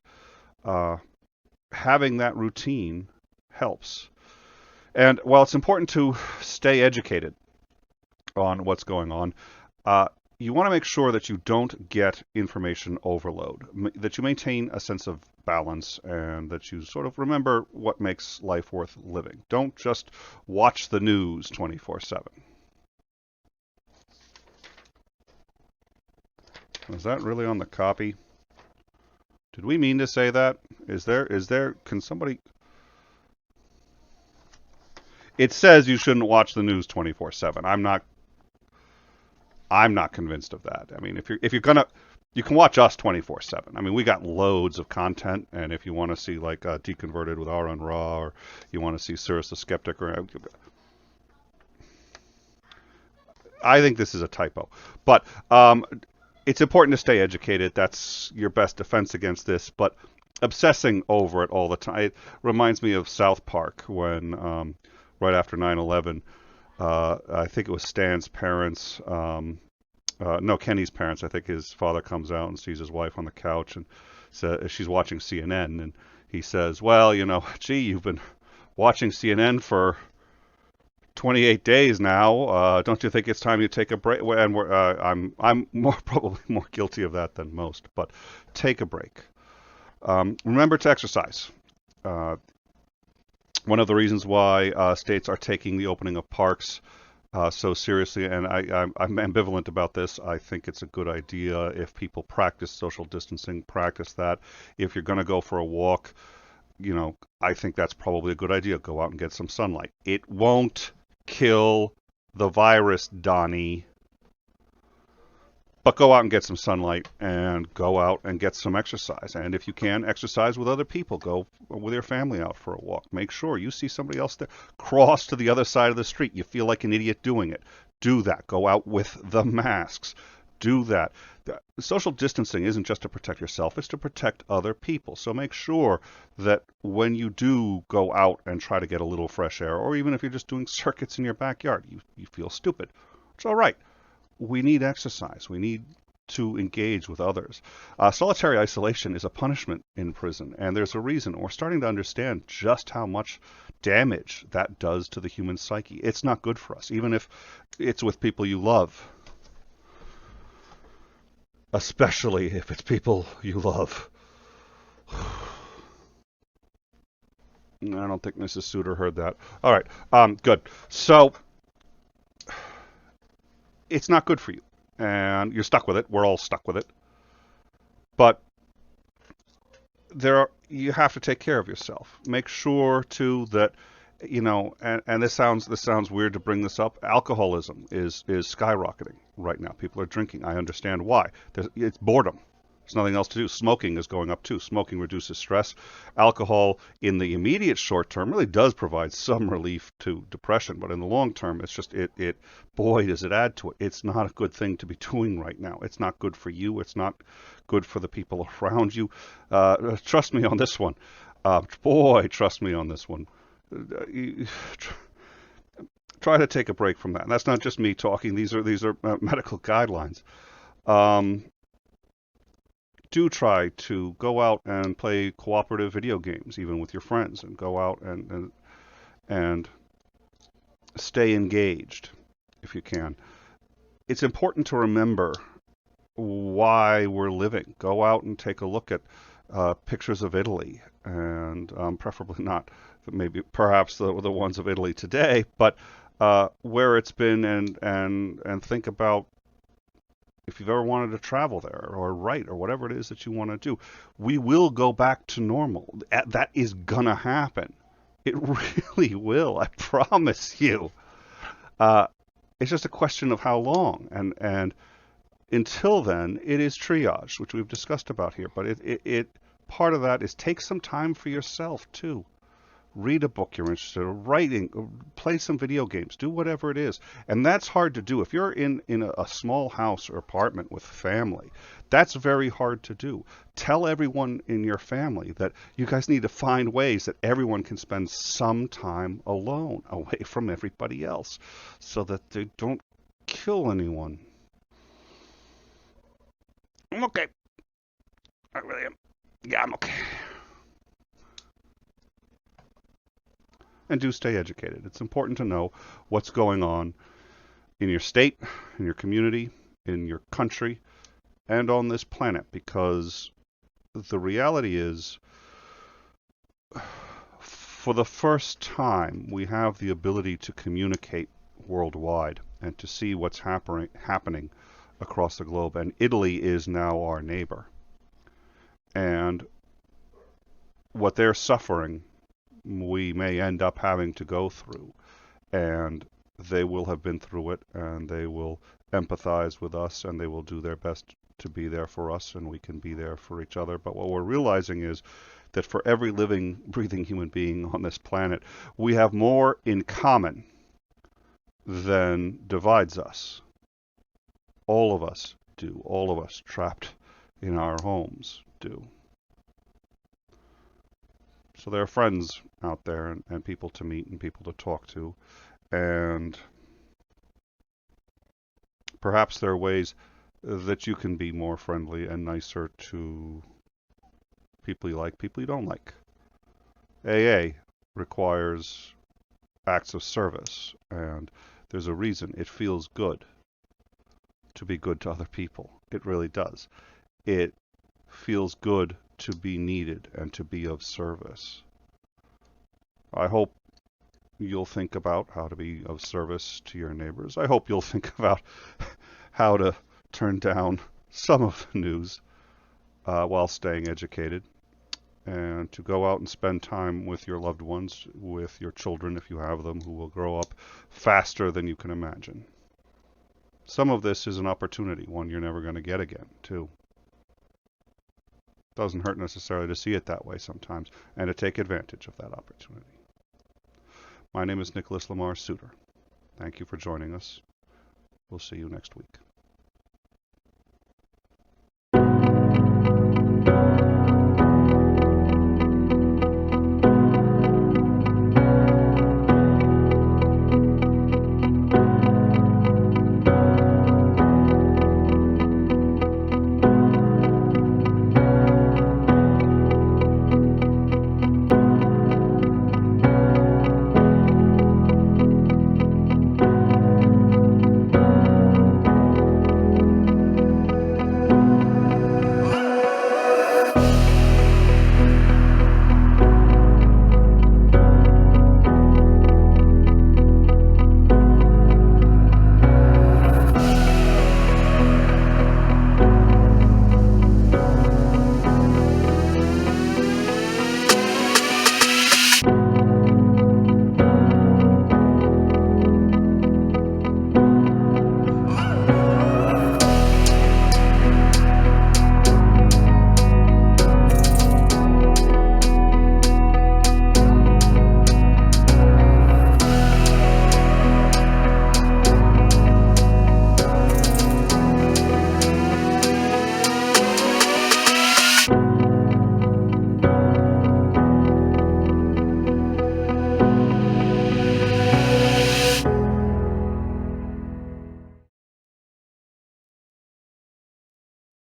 Having that routine helps. And while it's important to stay educated on what's going on, you want to make sure that you don't get information overload, that you maintain a sense of balance, and that you sort of remember what makes life worth living. Don't just watch the news 24/7. Was that really on the copy? Did we mean to say that? Can somebody... It says you shouldn't watch the news 24/7. I'm not convinced of that. I mean, if you're gonna, you can watch us 24/7. I mean, we got loads of content, and if you want to see like Deconverted with Aaron Ra, or you want to see Cyrus the Skeptic, or I think this is a typo. But it's important to stay educated. That's your best defense against this. But obsessing over it all the time, it reminds me of South Park when right after 9/11. I think it was Stan's parents, no, Kenny's parents. I think his father comes out and sees his wife on the couch and says, she's watching CNN, and he says, well, gee, you've been watching CNN for 28 days now. Don't you think it's time you take a break? And I'm probably more guilty of that than most, but take a break. Remember to exercise. One of the reasons why states are taking the opening of parks so seriously, and I'm ambivalent about this. I think it's a good idea if people practice social distancing, practice that. If you're going to go for a walk, I think that's probably a good idea. Go out and get some sunlight. It won't kill the virus, Donnie. But go out and get some sunlight, and go out and get some exercise. And if you can, exercise with other people. Go with your family out for a walk. Make sure you see somebody else there. Cross to the other side of the street. You feel like an idiot doing it. Do that. Go out with the masks. Do that. Social distancing isn't just to protect yourself. It's to protect other people. So make sure that when you do go out and try to get a little fresh air, or even if you're just doing circuits in your backyard, you feel stupid. It's all right. We need exercise. We need to engage with others. Solitary isolation is a punishment in prison, and there's a reason. We're starting to understand just how much damage that does to the human psyche. It's not good for us, even if it's with people you love. Especially if it's people you love. I don't think Mrs. Soutter heard that. All right, good. So it's not good for you, and you're stuck with it. We're all stuck with it. But you have to take care of yourself. Make sure too that and this sounds weird to bring this up. Alcoholism is skyrocketing right now. People are drinking. I understand why. It's boredom. There's nothing else to do. Smoking is going up too. Smoking reduces stress. Alcohol in the immediate short term really does provide some relief to depression, but in the long term, it's just boy, does it add to it. It's not a good thing to be doing right now. It's not good for you. It's not good for the people around you. Trust me on this one. Trust me on this one. Try to take a break from that. And that's not just me talking. These are medical guidelines. Do try to go out and play cooperative video games, even with your friends, and go out and stay engaged if you can. It's important to remember why we're living. Go out and take a look at pictures of Italy, and preferably not perhaps the ones of Italy today, but where it's been, and think about if you've ever wanted to travel there or write or whatever it is that you want to do. We will go back to normal. That is gonna happen. It really will. I promise you. It's just a question of how long. And until then, it is triage, which we've discussed about here. But it part of that is take some time for yourself too. Read a book you're interested in, writing, play some video games, do whatever it is. And that's hard to do. If you're in a small house or apartment with family, that's very hard to do. Tell everyone in your family that you guys need to find ways that everyone can spend some time alone, away from everybody else, so that they don't kill anyone. I'm okay. I really am. Yeah, I'm okay. And do stay educated. It's important to know what's going on in your state, in your community, in your country, and on this planet, because the reality is, for the first time, we have the ability to communicate worldwide and to see what's happening across the globe. And Italy is now our neighbor. And what they're suffering, we may end up having to go through, and they will have been through it, and they will empathize with us, and they will do their best to be there for us, and we can be there for each other. But what we're realizing is that for every living, breathing human being on this planet, we have more in common than divides us. All of us do. All of us trapped in our homes do. So there are friends out there, and people to meet and people to talk to. And perhaps there are ways that you can be more friendly and nicer to people you like, people you don't like. AA requires acts of service, and there's a reason. It feels good to be good to other people. It really does. It feels good to be needed and to be of service. I hope you'll think about how to be of service to your neighbors. I hope you'll think about how to turn down some of the news while staying educated, and to go out and spend time with your loved ones, with your children if you have them, who will grow up faster than you can imagine. Some of this is an opportunity, one you're never going to get again, too. Doesn't hurt necessarily to see it that way sometimes, and to take advantage of that opportunity. My name is Nicholas Lamar Soutter. Thank you for joining us. We'll see you next week.